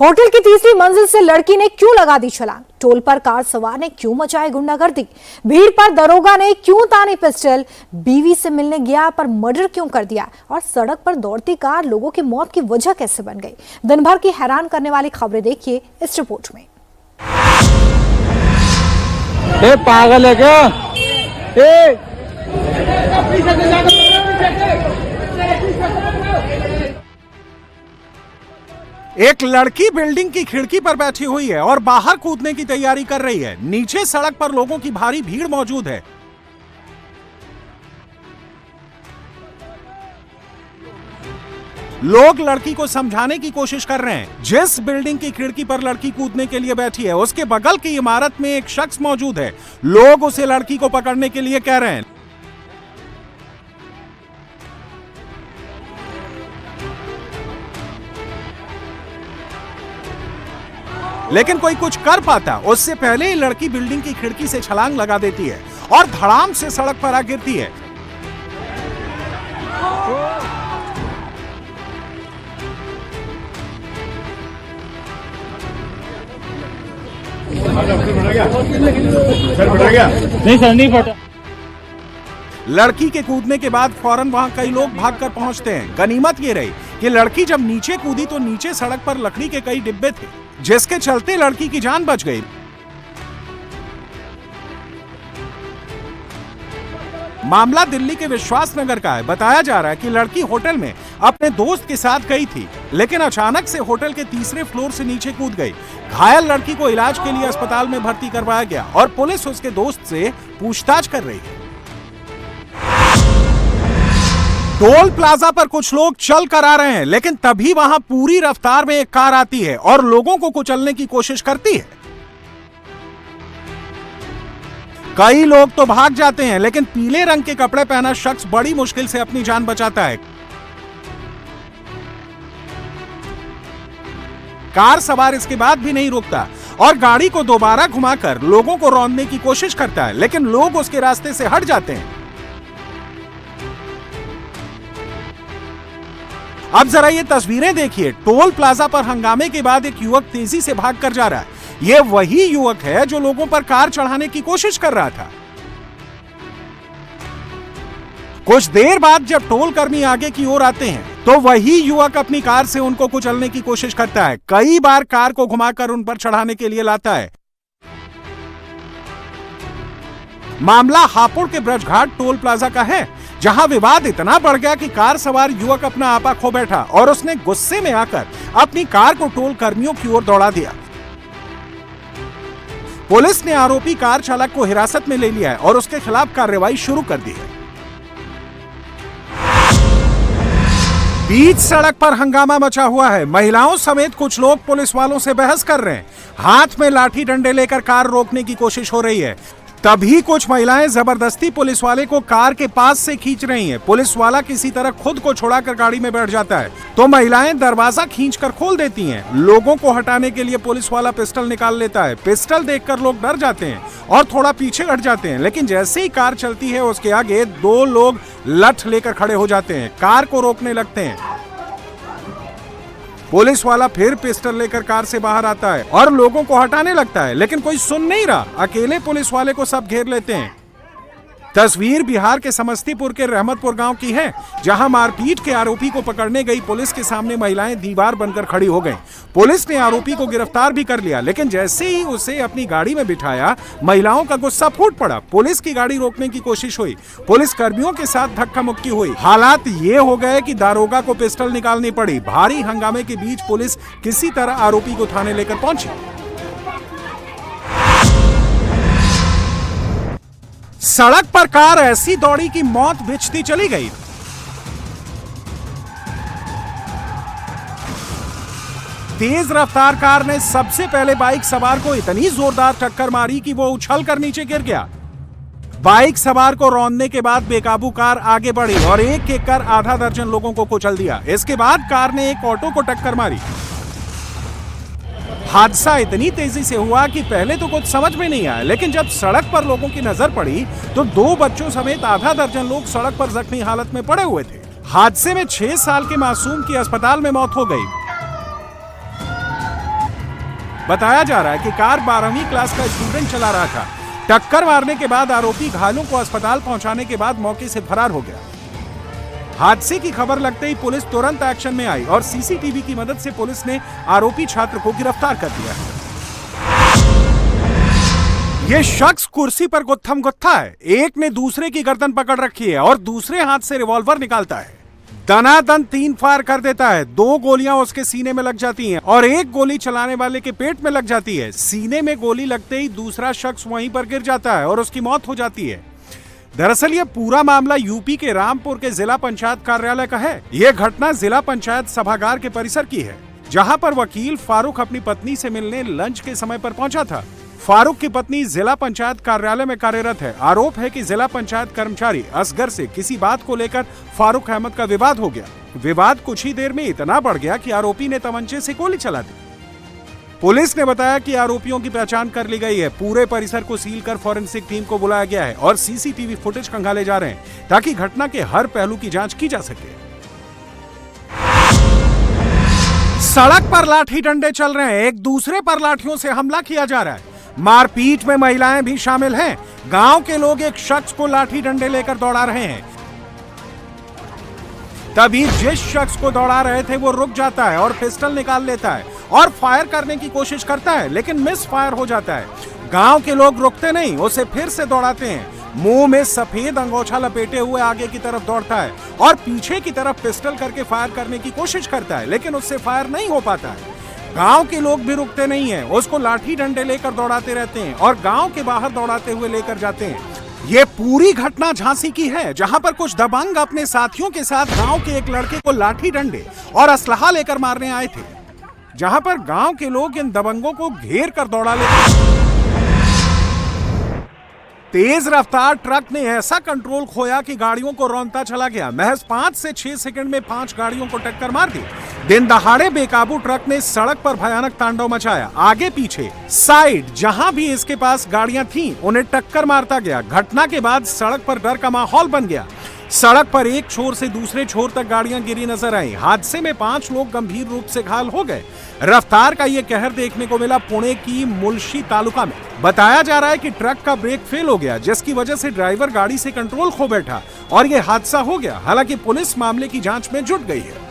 Hotel की तीसरी मंजिल से लड़की ने क्यों लगा दी छलांग? टोल पर कार सवार ने क्यों मचाई गुंडागर्दी? भीड़ पर दरोगा ने क्यों तानी पिस्टल? बीवी से मिलने गया पर मर्डर क्यों कर दिया? और सड़क पर दौड़ती कार लोगों की मौत की वजह कैसे बन गई? दिन भर की हैरान करने वाली खबरें देखिए इस रिपोर्ट में। पागल है क्या? एक लड़की बिल्डिंग की खिड़की पर बैठी हुई है और बाहर कूदने की तैयारी कर रही है। नीचे सड़क पर लोगों की भारी भीड़ मौजूद है। लोग लड़की को समझाने की कोशिश कर रहे हैं। जिस बिल्डिंग की खिड़की पर लड़की कूदने के लिए बैठी है उसके बगल की इमारत में एक शख्स मौजूद है। लोग उसे लड़की को पकड़ने के लिए कह रहे हैं। लेकिन कोई कुछ कर पाता उससे पहले ही लड़की बिल्डिंग की खिड़की से छलांग लगा देती है और धड़ाम से सड़क पर आ गिरती है। नहीं सर, नहीं फटा। लड़की के कूदने के बाद फौरन वहां कई लोग भागकर पहुंचते हैं। गनीमत ये रही कि लड़की जब नीचे कूदी तो नीचे सड़क पर लकड़ी के कई डिब्बे थे, जिसके चलते लड़की की जान बच गई। मामला दिल्ली के विश्वास नगर का है। बताया जा रहा है कि लड़की होटल में अपने दोस्त के साथ गई थी, लेकिन अचानक से होटल के तीसरे फ्लोर से नीचे कूद गई। घायल लड़की को इलाज के लिए अस्पताल में भर्ती करवाया गया और पुलिस उसके दोस्त से पूछताछ कर रही है। टोल प्लाजा पर कुछ लोग चल कर आ रहे हैं, लेकिन तभी वहां पूरी रफ्तार में एक कार आती है और लोगों को कुचलने की कोशिश करती है। कई लोग तो भाग जाते हैं, लेकिन पीले रंग के कपड़े पहना शख्स बड़ी मुश्किल से अपनी जान बचाता है। कार सवार इसके बाद भी नहीं रुकता और गाड़ी को दोबारा घुमाकर लोगों को रौंदने की कोशिश करता है, लेकिन लोग उसके रास्ते से हट जाते हैं। अब जरा ये तस्वीरें देखिए। टोल प्लाजा पर हंगामे के बाद एक युवक तेजी से भागकर जा रहा है। ये वही युवक है जो लोगों पर कार चढ़ाने की कोशिश कर रहा था। कुछ देर बाद जब टोल कर्मी आगे की ओर आते हैं तो वही युवक अपनी कार से उनको कुचलने की कोशिश करता है। कई बार कार को घुमाकर उन पर चढ़ाने के लिए लाता है। मामला हापुड़ के ब्रजघाट टोल प्लाजा का है, जहां विवाद इतना बढ़ गया कि कार सवार युवक अपना आपा खो बैठा और उसने गुस्से में आकर अपनी कार को टोल कर्मियों की ओर दौड़ा दिया। पुलिस ने आरोपी कार चालक को हिरासत में ले लिया है और उसके खिलाफ कार्रवाई शुरू कर दी है। बीच सड़क पर हंगामा मचा हुआ है। महिलाओं समेत कुछ लोग पुलिस वालों से बहस कर रहे हैं। हाथ में लाठी डंडे लेकर कार रोकने की कोशिश हो रही है। तभी कुछ महिलाएं जबरदस्ती पुलिस वाले को कार के पास से खींच रही हैं। पुलिस वाला किसी तरह खुद को छुड़ाकर गाड़ी में बैठ जाता है तो महिलाएं दरवाजा खींचकर खोल देती हैं। लोगों को हटाने के लिए पुलिस वाला पिस्टल निकाल लेता है। पिस्टल देखकर लोग डर जाते हैं और थोड़ा पीछे हट जाते हैं, लेकिन जैसे ही कार चलती है उसके आगे दो लोग लठ लेकर खड़े हो जाते हैं, कार को रोकने लगते हैं। पुलिस वाला फिर पिस्टल लेकर कार से बाहर आता है और लोगों को हटाने लगता है, लेकिन कोई सुन नहीं रहा। अकेले पुलिस वाले को सब घेर लेते हैं। तस्वीर बिहार के समस्तीपुर के रहमतपुर गांव की है, जहां मारपीट के आरोपी को पकड़ने गई पुलिस के सामने महिलाएं दीवार बनकर खड़ी हो गईं। पुलिस ने आरोपी को गिरफ्तार भी कर लिया, लेकिन जैसे ही उसे अपनी गाड़ी में बिठाया महिलाओं का गुस्सा फूट पड़ा। पुलिस की गाड़ी रोकने की कोशिश हुई, पुलिस कर्मियों के साथ धक्का मुक्की हुई। हालात ये हो गए कि दारोगा को पिस्टल निकालनी पड़ी। भारी हंगामे के बीच पुलिस किसी तरह आरोपी को थाने लेकर पहुंची। सड़क पर कार ऐसी दौड़ी कि मौत बिछती चली गई। तेज रफ्तार कार ने सबसे पहले बाइक सवार को इतनी जोरदार टक्कर मारी कि वो उछलकर नीचे गिर गया। बाइक सवार को रौंदने के बाद बेकाबू कार आगे बढ़ी और एक एक कर आधा दर्जन लोगों को कुचल दिया। इसके बाद कार ने एक ऑटो को टक्कर मारी। हादसा इतनी तेजी से हुआ कि पहले तो कुछ समझ में नहीं आया, लेकिन जब सड़क पर लोगों की नजर पड़ी तो दो बच्चों समेत आधा दर्जन लोग सड़क पर जख्मी हालत में पड़े हुए थे। हादसे में 6 साल के मासूम की अस्पताल में मौत हो गई। बताया जा रहा है कि कार 12वीं क्लास का स्टूडेंट चला रहा था। टक्कर मारने के बाद आरोपी घायलों को अस्पताल पहुंचाने के बाद मौके से फरार हो गया। हादसे की खबर लगते ही पुलिस तुरंत एक्शन में आई और सीसीटीवी की मदद से पुलिस ने आरोपी छात्र को गिरफ्तार कर लिया है। ये शख्स कुर्सी पर गुत्थम गुत्था है। एक ने दूसरे की गर्दन पकड़ रखी है और दूसरे हाथ से रिवॉल्वर निकालता है। दनादन 3 फायर कर देता है। 2 गोलियां उसके सीने में लग जाती हैं और एक गोली चलाने वाले के पेट में लग जाती है। सीने में गोली लगते ही दूसरा शख्स वहीं पर गिर जाता है और उसकी मौत हो जाती है। दरअसल ये पूरा मामला यूपी के रामपुर के जिला पंचायत कार्यालय का है। यह घटना जिला पंचायत सभागार के परिसर की है, जहां पर वकील फारूक अपनी पत्नी से मिलने लंच के समय पर पहुंचा था। फारूक की पत्नी जिला पंचायत कार्यालय में कार्यरत है। आरोप है कि जिला पंचायत कर्मचारी असगर से किसी बात को लेकर फारूक अहमद का विवाद हो गया। विवाद कुछ ही देर में इतना बढ़ गया कि आरोपी ने तमंचे से गोली चला दी। पुलिस ने बताया कि आरोपियों की पहचान कर ली गई है। पूरे परिसर को सील कर फॉरेंसिक टीम को बुलाया गया है और सीसीटीवी फुटेज खंगाले जा रहे हैं ताकि घटना के हर पहलू की जांच की जा सके। सड़क पर लाठी डंडे चल रहे हैं। एक दूसरे पर लाठियों से हमला किया जा रहा है। मारपीट में महिलाएं भी शामिल हैं। गांव के लोग एक शख्स को लाठी डंडे लेकर दौड़ा रहे हैं। तभी जिस शख्स को दौड़ा रहे थे वो रुक जाता है और पिस्टल निकाल लेता है और फायर करने की कोशिश करता है, लेकिन मिस फायर हो जाता है। गांव के लोग रुकते नहीं, उसे फिर से दौड़ाते हैं। मुंह में सफेद अंगोछा लपेटे हुए आगे की तरफ दौड़ता है और पीछे की तरफ पिस्टल करके फायर करने की कोशिश करता है, लेकिन उससे फायर नहीं हो पाता है। गांव के लोग भी रुकते नहीं हैं, उसको लाठी डंडे लेकर दौड़ाते रहते हैं और गांव के बाहर दौड़ाते हुए लेकर जाते हैं। ये पूरी घटना झांसी की है, जहां पर कुछ दबंग अपने साथियों के साथ गांव के एक लड़के को लाठी डंडे और असलहा लेकर मारने आए थे, जहां पर गांव के लोग इन दबंगों को घेर कर दौड़ा लेते। तेज रफ्तार ट्रक ने ऐसा कंट्रोल खोया कि गाड़ियों को रौंदता चला गया। महज 5 से 6 सेकंड में 5 गाड़ियों को टक्कर मार दी। दिन दहाड़े बेकाबू ट्रक ने सड़क पर भयानक तांडव मचाया। आगे पीछे साइड जहां भी इसके पास गाड़ियां थीं, उन्हें टक्कर मारता गया। घटना के बाद सड़क पर डर का माहौल बन गया। सड़क पर एक छोर से दूसरे छोर तक गाड़ियां गिरी नजर आई। हादसे में 5 लोग गंभीर रूप से घायल हो गए। रफ्तार का ये कहर देखने को मिला पुणे की मुल्शी तालुका में। बताया जा रहा है कि ट्रक का ब्रेक फेल हो गया, जिसकी वजह से ड्राइवर गाड़ी से कंट्रोल खो बैठा और ये हादसा हो गया। हालांकि पुलिस मामले की जांच में जुट गई है।